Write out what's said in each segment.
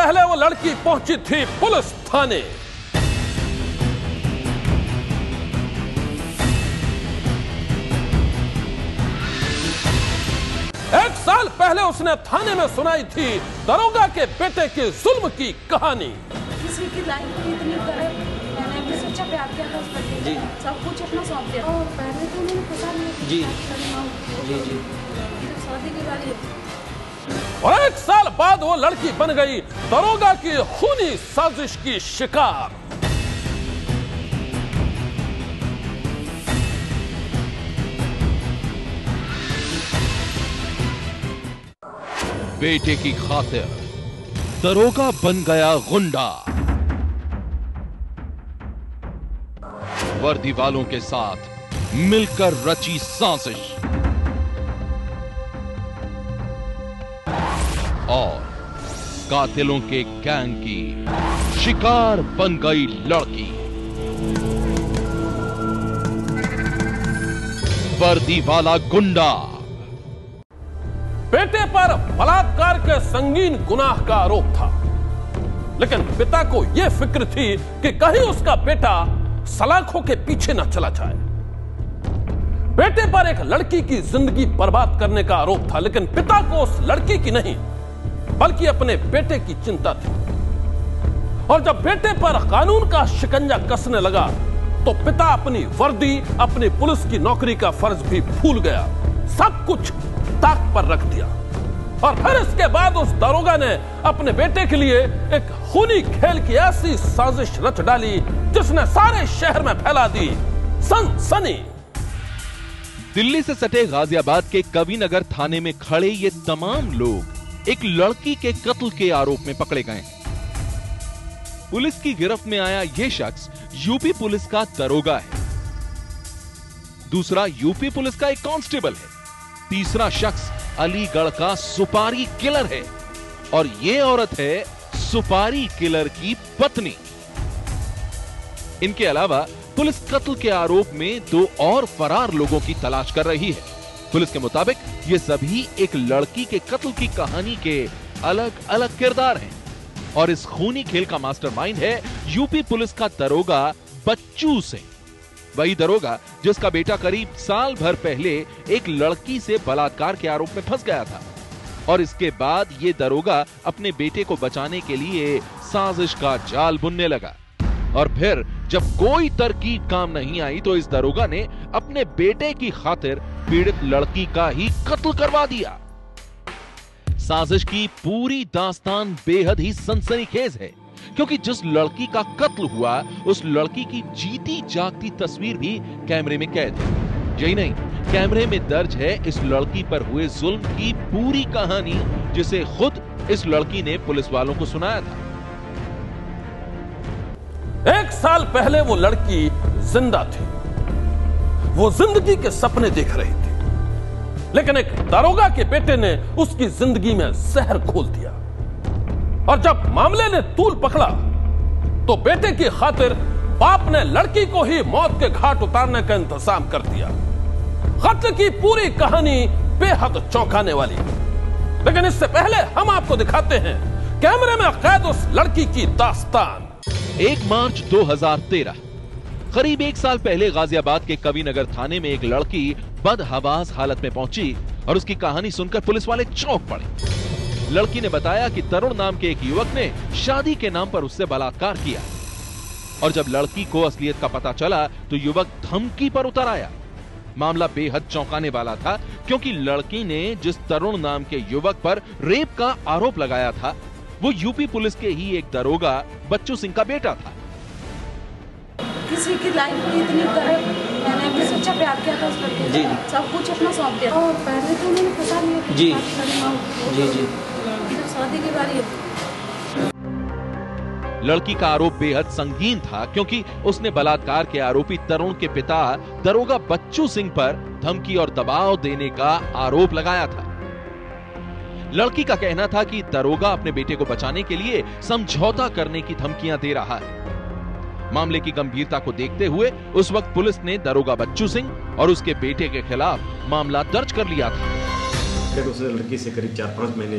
पहले वो लड़की पहुंची थी पुलिस थाने। एक साल पहले उसने थाने में सुनाई थी दरोगा के बेटे के जुल्म की कहानी। किसी की लाइफ में इतनी तरह मैंने भी सोचा प्यार किया था उस बच्चे जी, सब कुछ अपना सौंप दिया और पहले तो उन्होंने पता नहीं जी जी जी शादी की बारी। और एक साल बाद वो लड़की बन गई दरोगा की खूनी साजिश की शिकार। बेटे की खातिर दरोगा बन गया गुंडा। वर्दी वालों के साथ मिलकर रची साजिश और कातिलों के गैंग की शिकार बन गई लड़की। वर्दी वाला गुंडा। बेटे पर बलात्कार के संगीन गुनाह का आरोप था, लेकिन पिता को यह फिक्र थी कि कहीं उसका बेटा सलाखों के पीछे न चला जाए। बेटे पर एक लड़की की जिंदगी बर्बाद करने का आरोप था, लेकिन पिता को उस लड़की की नहीं बल्कि अपने बेटे की चिंता थी। और जब बेटे पर कानून का शिकंजा कसने लगा तो पिता अपनी वर्दी, अपनी पुलिस की नौकरी का फर्ज भी भूल गया। सब कुछ ताक पर रख दिया। और फिर इसके बाद उस दरोगा ने अपने बेटे के लिए एक खूनी खेल की ऐसी साजिश रच डाली जिसने सारे शहर में फैला दी सनसनी। दिल्ली से सटे गाजियाबाद के कविनगर थाने में खड़े ये तमाम लोग एक लड़की के कत्ल के आरोप में पकड़े गए। पुलिस की गिरफ्त में आया यह शख्स यूपी पुलिस का दरोगा है, दूसरा यूपी पुलिस का एक कांस्टेबल है, तीसरा शख्स अलीगढ़ का सुपारी किलर है और ये औरत है सुपारी किलर की पत्नी। इनके अलावा पुलिस कत्ल के आरोप में 2 और फरार लोगों की तलाश कर रही है। पुलिस के मुताबिक ये सभी एक लड़की के कत्ल की कहानी के अलग अलग किरदार हैं और इस खूनी खेल का मास्टरमाइंड है यूपी पुलिस का दरोगा बच्चू सिंह। वही दरोगा जिसका बेटा करीब साल भर पहले एक लड़की से बलात्कार के आरोप में फंस गया था और इसके बाद ये दरोगा अपने बेटे को बचाने के लिए साजिश का जाल बुनने लगा। और फिर जब कोई तरकीब काम नहीं आई तो इस दरोगा ने अपने बेटे की खातिर पीड़ित लड़की का ही कत्ल करवा दिया। साजिश की पूरी दास्तान बेहद ही सनसनीखेज है क्योंकि जिस लड़की का कत्ल हुआ उस लड़की की जीती जागती तस्वीर भी कैमरे में कैद है। यही नहीं, कैमरे में दर्ज है इस लड़की पर हुए जुल्म की पूरी कहानी जिसे खुद इस लड़की ने पुलिस वालों को सुनाया था। 1 साल पहले वो लड़की जिंदा थी, वो जिंदगी के सपने देख रही थी, लेकिन एक दरोगा के बेटे ने उसकी जिंदगी में जहर घोल दिया। और जब मामले ने तूल पकड़ा तो बेटे की खातिर बाप ने लड़की को ही मौत के घाट उतारने का इंतजाम कर दिया। कत्ल की पूरी कहानी बेहद चौंकाने वाली, लेकिन इससे पहले हम आपको दिखाते हैं कैमरे में कैद उस लड़की की दास्तान। 1 मार्च 2013, करीब 1 साल पहले गाजियाबाद के कविनगर थाने में एक लड़की बदहवास हालत में पहुंची और उसकी कहानी सुनकर पुलिस वाले चौंक पड़े। लड़की ने बताया कि तरुण नाम के एक युवक ने शादी के नाम पर उससे बलात्कार किया और जब लड़की को असलियत का पता चला तो युवक धमकी पर उतर आया। मामला बेहद चौंकाने वाला था क्योंकि लड़की ने जिस तरुण नाम के युवक पर रेप का आरोप लगाया था वो यूपी पुलिस के ही एक दरोगा बच्चू सिंह का बेटा था। किसी की लाइफ में इतनी तरह मैंने भी सोचा प्यार किया था उस लड़के जी, सब कुछ अपना सौंप दिया और पहले तो उन्होंने पता नहीं जी जी जी शादी की बारी। लड़की का आरोप बेहद संगीन था क्योंकि उसने बलात्कार के आरोपी तरुण के पिता दरोगा बच्चू सिंह पर धमकी और दबाव देने का आरोप लगाया था। लड़की का कहना था कि दरोगा अपने बेटे को बचाने के लिए समझौता करने की धमकियां दे रहा है। मामले की गंभीरता को देखते हुए उस वक्त पुलिस ने दरोगा बच्चू सिंह और उसके बेटे के खिलाफ मामला दर्ज कर लिया था। उसने लड़की से करीब 4-5 महीने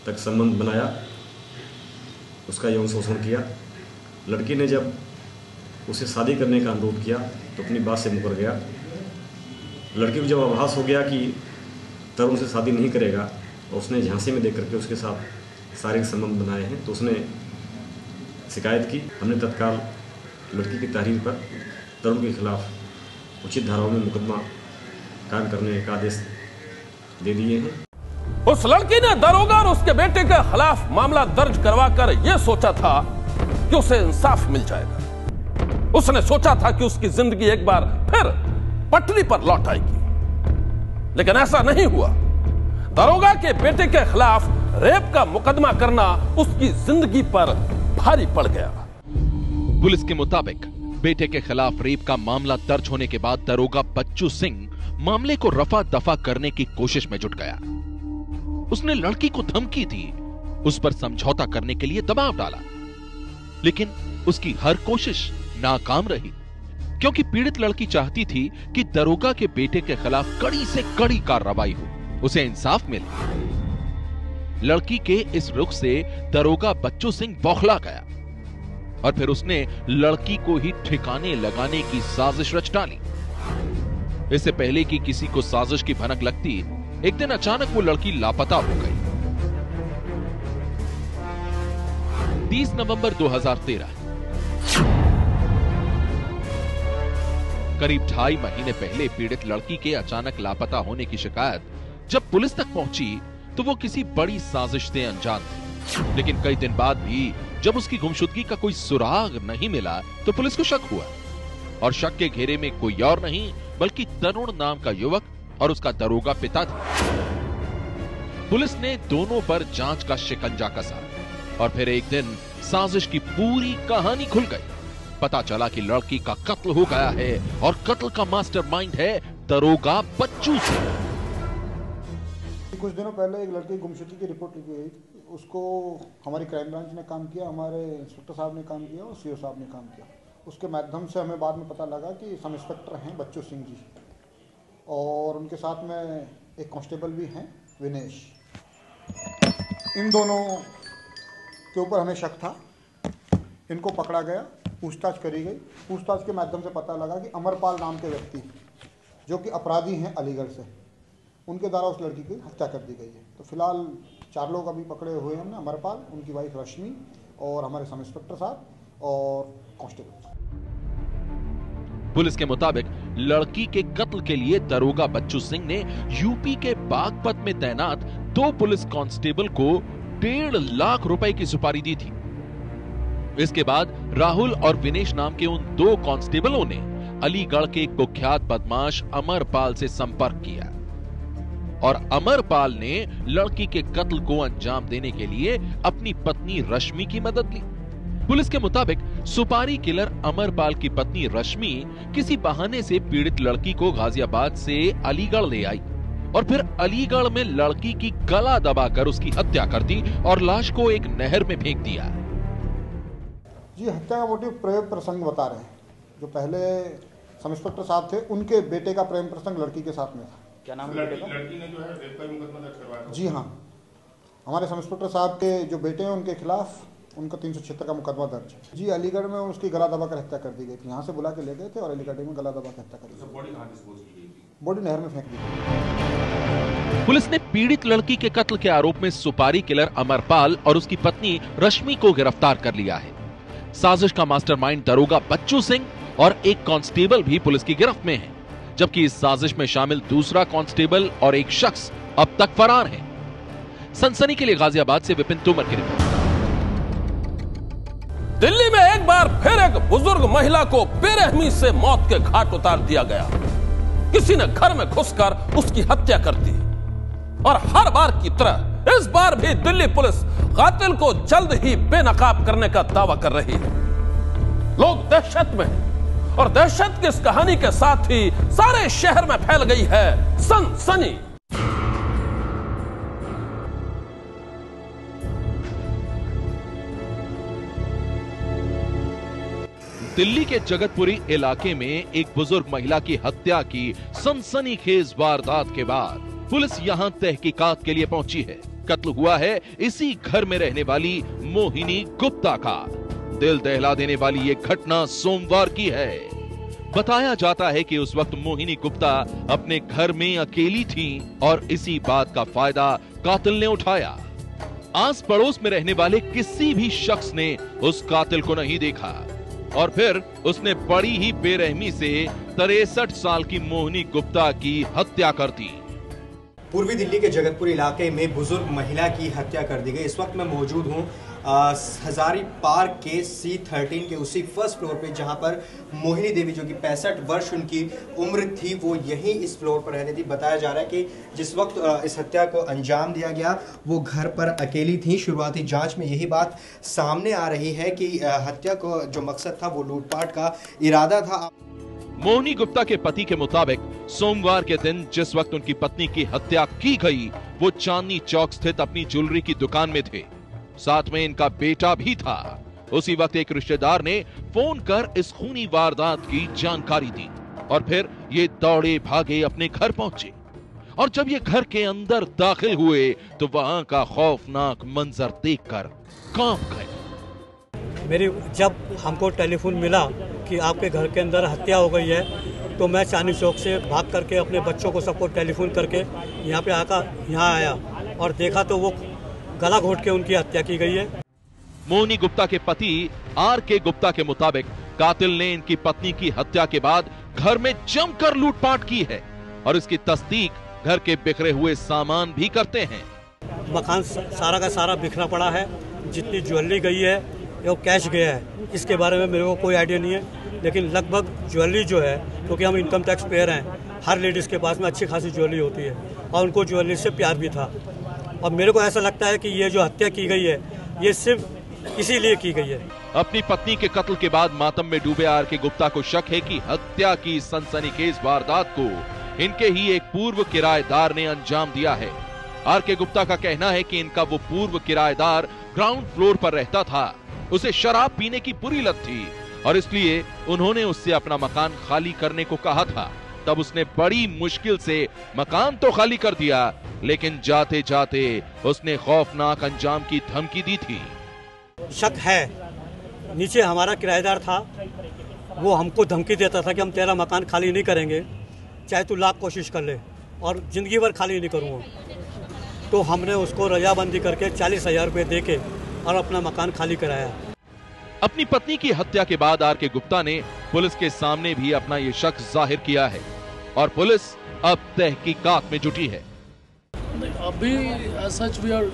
तक संबंध बनाया उसका यौन शोषण किया। लड़की ने जब उसे शादी करने का अनुरोध किया तो अपनी बात से मुकर गया। लड़की को जब आभास हो गया कि तरुण से शादी नहीं करेगा और उसने झांसे में देकर के उसके साथ शारीरिक संबंध बनाए हैं, तो उसने शिकायत की। हमने तत्काल लड़की की तहरीर पर तरुण के खिलाफ उचित धाराओं में मुकदमा कायम करने का आदेश दे दिए हैं। उस लड़की ने दरोगा और उसके बेटे के खिलाफ मामला दर्ज करवाकर यह सोचा था कि उसे इंसाफ मिल जाएगा। उसने सोचा था कि उसकी जिंदगी एक बार फिर पटरी पर लौट आएगी, लेकिन ऐसा नहीं हुआ। दरोगा के बेटे के खिलाफ रेप का मुकदमा करना उसकी जिंदगी पर भारी पड़ गया। पुलिस के मुताबिक बेटे के खिलाफ रेप का मामला दर्ज होने के बाद दरोगा बच्चू सिंह मामले को रफा दफा करने की कोशिश में जुट गया। उसने लड़की को धमकी दी, उस पर समझौता करने के लिए दबाव डाला, लेकिन उसकी हर कोशिश नाकाम रही, क्योंकि पीड़ित लड़की चाहती थी कि दरोगा के बेटे के खिलाफ कड़ी से कड़ी कार्रवाई हो, उसे इंसाफ मिले। लड़की के इस रुख से दरोगा बच्चू सिंह बौखला गया और फिर उसने लड़की को ही ठिकाने लगाने की साजिश रच डाली। इससे पहले कि किसी को साजिश की भनक लगती, एक दिन अचानक वो लड़की लापता हो गई। 30 नवंबर 2013, करीब 2.5 महीने पहले पीड़ित लड़की के अचानक लापता होने की शिकायत जब पुलिस तक पहुंची तो वो किसी बड़ी साजिश से अनजान थी। लेकिन कई दिन बाद भी जब उसकी गुमशुदगी का कोई सुराग नहीं मिला तो पुलिस को शक हुआ, और शक के घेरे में कोई और नहीं बल्कि तरुण नाम का युवक और उसका दरोगा पिता था। पुलिस ने दोनों पर जांच का शिकंजा कसा और फिर एक दिन साजिश की पूरी कहानी खुल गई। पता चला कि लड़की का कत्ल हो गया है और कत्ल का मास्टरमाइंड है दरोगा बच्चू सिंह। कुछ दिनों पहले एक लड़की की गुमशुदगी की रिपोर्ट लिखी गई थी। उसको हमारी क्राइम ब्रांच ने काम किया, हमारे इंस्पेक्टर साहब ने काम किया और सीओ साहब ने काम किया। उसके माध्यम से हमें बाद में पता लगा कि सब इंस्पेक्टर हैं बच्चू सिंह जी, और उनके साथ में एक कांस्टेबल भी हैं विनेश। इन दोनों के ऊपर हमें शक था। इनको पकड़ा गया, पूछताछ करी गई। पूछताछ के माध्यम से पता लगा कि अमरपाल नाम के व्यक्ति जो कि अपराधी हैं अलीगढ़ से, उनके द्वारा उस लड़की की हत्या कर दी गई है। तो फिलहाल 4 लोग अभी पकड़े हुए हैं, अमरपाल, उनकी वाइफ रश्मि और हमारे सब इंस्पेक्टर साहब और कांस्टेबल। पुलिस के मुताबिक लड़की के कत्ल के लिए दरोगा बच्चू सिंह ने यूपी के बागपत में तैनात 2 पुलिस कांस्टेबल को 1.5 लाख रुपए की सुपारी दी थी। इसके बाद राहुल और विनेश नाम के उन 2 कांस्टेबलों ने अलीगढ़ के कुख्यात बदमाश अमरपाल से संपर्क किया और अमरपाल ने लड़की के कत्ल को अंजाम देने के लिए अपनी पत्नी रश्मि की मदद ली। पुलिस के मुताबिक सुपारी किलर अमरपाल की पत्नी रश्मि किसी बहाने से पीड़ित लड़की को गाजियाबाद से अलीगढ़ ले आई और फिर अलीगढ़ में लड़की की गला दबाकर उसकी हत्या कर दी और लाश को एक नहर में फेंक दिया। जी, हत्या का मोटिव प्रेम प्रसंग बता रहे हैं। जो पहले सब इंस्पेक्टर साहब थे, उनके बेटे का प्रेम प्रसंग लड़की के साथ में था। क्या नाम है बेटे का? लड़की ने जो है रेप का मुकदमा दर्ज करवाया था। जी हाँ, हमारे सब इंस्पेक्टर साहब के जो बेटे हैं उनके खिलाफ उनका 376 का मुकदमा दर्ज है। जी, अलीगढ़ में उसकी गला दबाकर हत्या कर दी गई थी। यहाँ से बुला के ले गए थे और अलीगढ़ में गला दबा कर हत्या कर दी गई। बॉडी कहाँ डिस्पोज की गई थी? बॉडी नहर में फेंक दी गई। पुलिस ने पीड़ित लड़की के कत्ल के आरोप में सुपारी किलर अमरपाल और उसकी पत्नी रश्मि को गिरफ्तार कर लिया है। साजिश का मास्टरमाइंड दरोगा बच्चू सिंह और एक कांस्टेबल भी पुलिस की गिरफ्त में है, जबकि इस साजिश में शामिल दूसरा कांस्टेबल और एक शख्स अब तक फरार है। सनसनी के लिए गाजियाबाद से विपिन तोमर की रिपोर्ट। दिल्ली में एक बार फिर एक बुजुर्ग महिला को बेरहमी से मौत के घाट उतार दिया गया। किसी ने घर में घुसकर उसकी हत्या कर दी और हर बार की तरह इस बार भी दिल्ली पुलिस कातिल को जल्द ही बेनकाब करने का दावा कर रही है। लोग दहशत में हैं और दहशत की इस कहानी के साथ ही सारे शहर में फैल गई है सनसनी। दिल्ली के जगतपुरी इलाके में एक बुजुर्ग महिला की हत्या की सनसनीखेज वारदात के बाद पुलिस यहां तहकीकात के लिए पहुंची है। कत्ल हुआ है इसी घर में रहने वाली मोहिनी गुप्ता का। दिल दहला देने वाली ये घटना सोमवार की है। बताया जाता है कि उस वक्त मोहिनी गुप्ता अपने घर में अकेली थी और इसी बात का फायदा कातिल ने उठाया। आस पड़ोस में रहने वाले किसी भी शख्स ने उस कातिल को नहीं देखा और फिर उसने बड़ी ही बेरहमी से 63 साल की मोहिनी गुप्ता की हत्या कर दी। पूर्वी दिल्ली के जगतपुर इलाके में बुजुर्ग महिला की हत्या कर दी गई। इस वक्त मैं मौजूद हूँ हजारी पार्क के C13 के उसी फर्स्ट फ्लोर पे, जहां पर मोहिनी देवी जो कि 65 वर्ष उनकी उम्र थी, वो यहीं इस फ्लोर पर रहती थी। बताया जा रहा है कि जिस वक्त इस हत्या को अंजाम दिया गया वो घर पर अकेली थी। शुरुआती जांच में यही बात सामने आ रही है कि हत्या को जो मकसद था वो लूटपाट का इरादा था। मोहिनी गुप्ता के पति के मुताबिक सोमवार के दिन जिस वक्त उनकी पत्नी की हत्या की गई वो चांदनी चौक स्थित अपनी ज्वेलरी की दुकान में थे। साथ में इनका बेटा भी था। उसी वक्त एक रिश्तेदार ने फोन कर इस खूनी वारदात की जानकारी दी और फिर ये दौड़े भागे अपने घर पहुंचे और जब ये घर के अंदर दाखिल हुए तो वहां का खौफनाक मंजर देखकर कांप गए। जब हमको टेलीफोन मिला कि आपके घर के अंदर हत्या हो गई है तो मैं चांदनी चौक से भाग करके अपने बच्चों को सबको टेलीफोन करके यहाँ पे यहाँ आया और देखा तो वो गला घोट के उनकी हत्या की गई है। मोहिनी गुप्ता के पति R.K. गुप्ता के मुताबिक कातिल ने इनकी पत्नी की हत्या के बाद घर में जमकर लूटपाट की है और इसकी तस्दीक घर के बिखरे हुए सामान भी करते हैं। मकान सारा का सारा बिखरा पड़ा है, जितनी ज्वेलरी गई है वो कैश गया है, इसके बारे में मेरे को कोई आइडिया नहीं है। लेकिन लगभग ज्वेलरी जो है, क्योंकि हम इनकम टैक्स पेयर हैं, हर लेडीज के पास में अच्छी खासी ज्वेलरी होती है और उनको ज्वेलरी से प्यार भी था। और मेरे को ऐसा लगता है कि ये जो हत्या की गई है ये सिर्फ इसीलिए की गई है। अपनी पत्नी के कत्ल के बाद मातम में डूबे R.K. गुप्ता को शक है कि हत्या की सनसनीखेज वारदात को इनके ही एक पूर्व किराएदार ने अंजाम दिया है। R.K. गुप्ता का कहना है कि इनका वो पूर्व किराएदार ग्राउंड फ्लोर पर रहता था। उसे शराब पीने की बुरी लत थी और इसलिए उन्होंने उससे अपना मकान खाली करने को कहा था। तब उसने बड़ी मुश्किल से मकान तो खाली कर दिया, लेकिन जाते जाते उसने खौफनाक अंजाम की धमकी दी थी। शक है, नीचे हमारा किराएदार था, वो हमको धमकी देता था कि हम तेरा मकान खाली नहीं करेंगे, चाहे तू लाख कोशिश कर ले और जिंदगी भर खाली नहीं करूँगा। तो हमने उसको रजाबंदी करके 40,000 रुपये दे के और अपना मकान खाली कराया। अपनी पत्नी की हत्या के बाद R.K. गुप्ता ने पुलिस के सामने भी अपना ये शक जाहिर किया है और पुलिस अब तहकीकात में जुटी है। अभी as such we are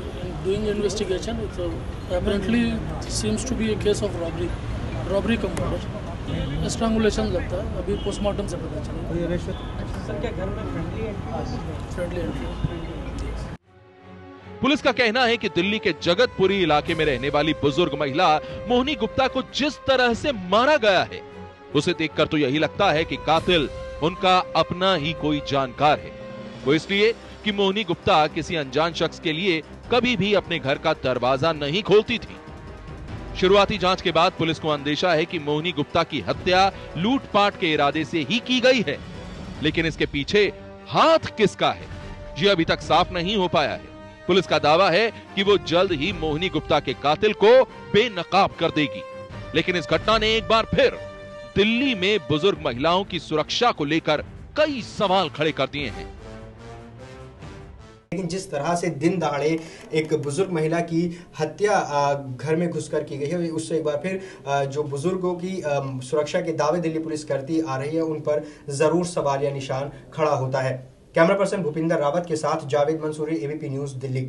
doing investigation. So apparently seems to be a case of robbery का मर्डर, strangulation लगता है। अभी पोस्टमार्टम से पता चला। Friendly entry. पुलिस का कहना है कि दिल्ली के जगतपुरी इलाके में रहने वाली बुजुर्ग महिला मोहिनी गुप्ता को जिस तरह से मारा गया है उसे देखकर तो यही लगता है कि कातिल उनका अपना ही कोई जानकार है। वो इसलिए कि मोहिनी गुप्ता किसी अनजान शख्स के लिए कभी भी अपने घर का दरवाजा नहीं खोलती थी। शुरुआती जांच के बाद पुलिस को अंदेशा है कि मोहिनी गुप्ता की हत्या लूटपाट के इरादे से ही की गई है, लेकिन इसके पीछे हाथ किसका है ये अभी तक साफ नहीं हो पाया है। पुलिस का दावा है कि वो जल्द ही मोहिनी गुप्ता के कातिल को बेनकाब कर देगी, लेकिन इस घटना ने एक बार फिर दिल्ली में बुजुर्ग महिलाओं की सुरक्षा को लेकर कई सवाल खड़े कर दिए हैं। लेकिन जिस तरह से दिन दहाड़े एक बुजुर्ग महिला की हत्या घर में घुसकर की गई है, उससे एक बार फिर जो बुजुर्गों की सुरक्षा के दावे दिल्ली पुलिस करती आ रही है उन पर जरूर सवालिया निशान खड़ा होता है। कैमरा पर्सन भूपिंदर रावत के साथ जावेद मंसूरी, ABP न्यूज, दिल्ली।